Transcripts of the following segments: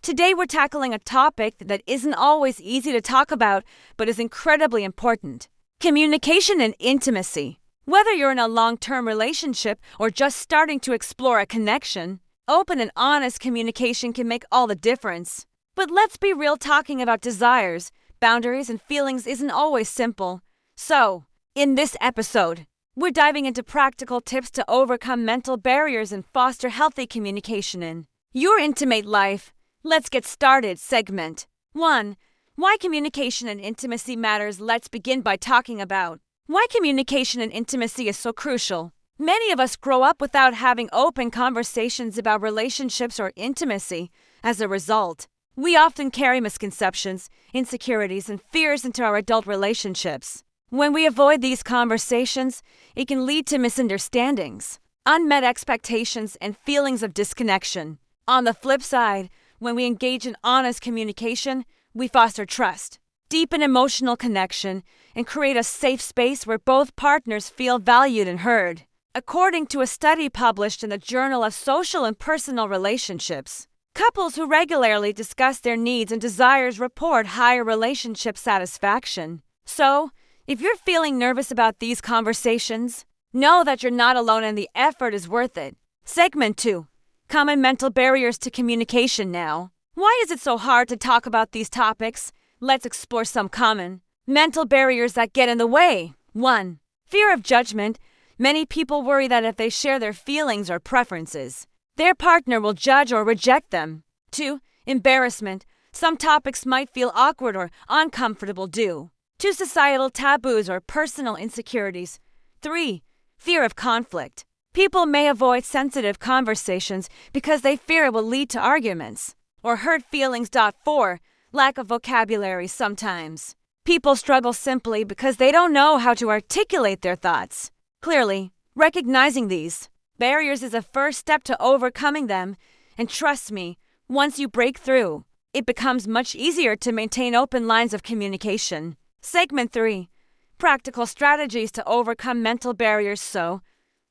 Today we're tackling a topic that isn't always easy to talk about, but is incredibly important. Communication and intimacy. Whether you're in a long-term relationship or just starting to explore a connection, open and honest communication can make all the difference. But let's be real, talking about desires, boundaries, and feelings isn't always simple. So, in this episode, we're diving into practical tips to overcome mental barriers and foster healthy communication in your intimate life. Let's get started. Segment 1. Why communication and intimacy matters. Let's begin by talking about why communication and intimacy is so crucial. Many of us grow up without having open conversations about relationships or intimacy. As a result, we often carry misconceptions, insecurities, and fears into our adult relationships. When we avoid these conversations, it can lead to misunderstandings, unmet expectations, and feelings of disconnection. On the flip side, when we engage in honest communication, we foster trust, deepen emotional connection, and create a safe space where both partners feel valued and heard. According to a study published in the Journal of Social and Personal Relationships, couples who regularly discuss their needs and desires report higher relationship satisfaction. So, if you're feeling nervous about these conversations, know that you're not alone and the effort is worth it. Segment 2. Common mental barriers to communication now. Why is it so hard to talk about these topics? Let's explore some common mental barriers that get in the way. 1. Fear of judgment. Many people worry that if they share their feelings or preferences, their partner will judge or reject them. 2. Embarrassment. Some topics might feel awkward or uncomfortable due to societal taboos or personal insecurities. 3. Fear of conflict. People may avoid sensitive conversations because they fear it will lead to arguments or hurt feelings. 4. Lack of vocabulary. Sometimes people struggle simply because they don't know how to articulate their thoughts clearly. Recognizing these barriers is a first step to overcoming them, and trust me, once you break through, it becomes much easier to maintain open lines of communication. Segment 3. Practical strategies to overcome mental barriers. So,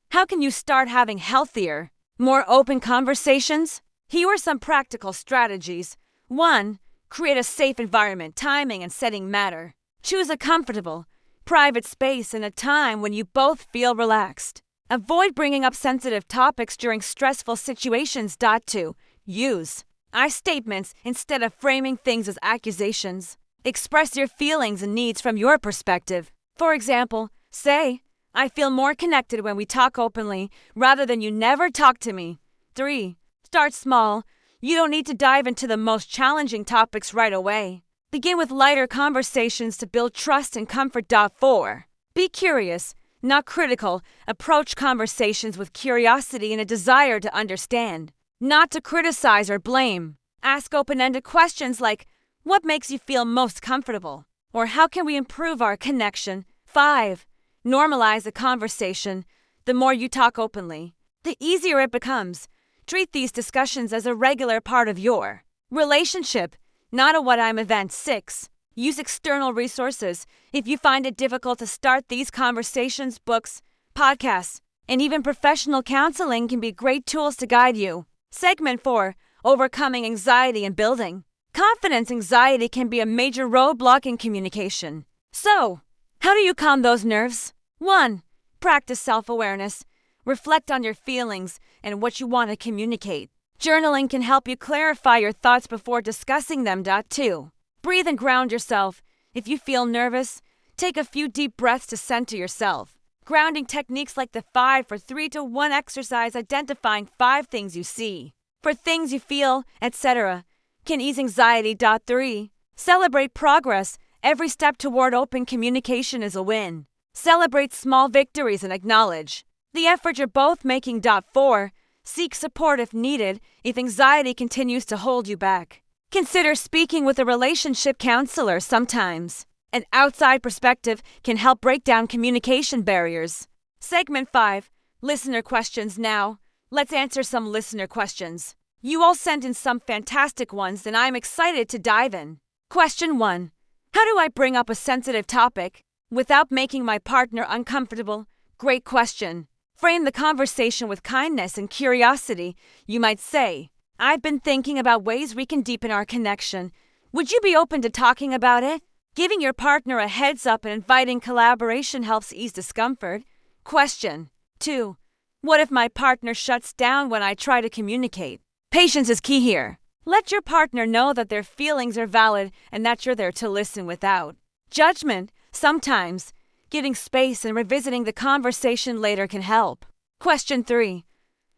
how can you start having healthier, more open conversations? Here are some practical strategies. 1. Create a safe environment. Timing and setting matter. Choose a comfortable, private space and a time when you both feel relaxed. Avoid bringing up sensitive topics during stressful situations. 2. Use I statements instead of framing things as accusations. Express your feelings and needs from your perspective. For example, say, "I feel more connected when we talk openly," rather than "you never talk to me." 3. Start small. You don't need to dive into the most challenging topics right away. Begin with lighter conversations to build trust and comfort. 4. Be curious, not critical. Approach conversations with curiosity and a desire to understand, not to criticize or blame. Ask open-ended questions like, "What makes you feel most comfortable?" Or "How can we improve our connection?" 5. Normalize the conversation. The more you talk openly, the easier it becomes. Treat these discussions as a regular part of your relationship, not a one-time event. 6. Use external resources. If you find it difficult to start these conversations, books, podcasts, and even professional counseling can be great tools to guide you. Segment 4. Overcoming anxiety and building confidence. Anxiety can be a major roadblock in communication. So, how do you calm those nerves? 1. Practice self-awareness. Reflect on your feelings and what you want to communicate. Journaling can help you clarify your thoughts before discussing them. 2. Breathe and ground yourself. If you feel nervous, take a few deep breaths to center yourself. Grounding techniques like the 5, 4, 3, 2, 1 exercise, identifying 5 things you see, 4 things you feel, etc., can ease anxiety. 3. Celebrate progress. Every step toward open communication is a win. Celebrate small victories and acknowledge the effort you're both making. 4. Seek support if needed. If anxiety continues to hold you back, consider speaking with a relationship counselor. Sometimes an outside perspective can help break down communication barriers. Segment 5. Listener questions. Now, let's answer some listener questions. You all sent in some fantastic ones, and I'm excited to dive in. Question 1. How do I bring up a sensitive topic without making my partner uncomfortable? Great question. Frame the conversation with kindness and curiosity. You might say, I've been thinking about ways we can deepen our connection. Would you be open to talking about it? Giving your partner a heads up and inviting collaboration helps ease discomfort. Question 2. What if my partner shuts down when I try to communicate? Patience is key here. Let your partner know that their feelings are valid and that you're there to listen without judgment. Sometimes, giving space and revisiting the conversation later can help. Question 3.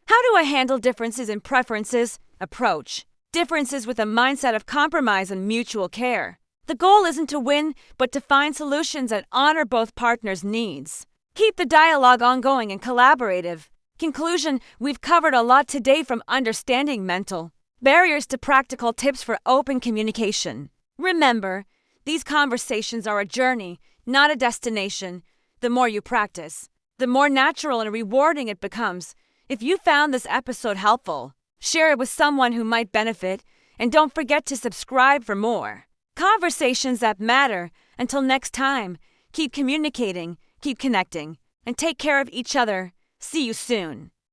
How do I handle differences in preferences? Approach differences with a mindset of compromise and mutual care. The goal isn't to win, but to find solutions that honor both partners' needs. Keep the dialogue ongoing and collaborative. Conclusion: we've covered a lot today, from understanding mental barriers to practical tips for open communication. Remember, these conversations are a journey, not a destination. The more you practice, the more natural and rewarding it becomes. If you found this episode helpful, share it with someone who might benefit, and don't forget to subscribe for more conversations that matter. Until next time, keep communicating, keep connecting, and take care of each other. See you soon.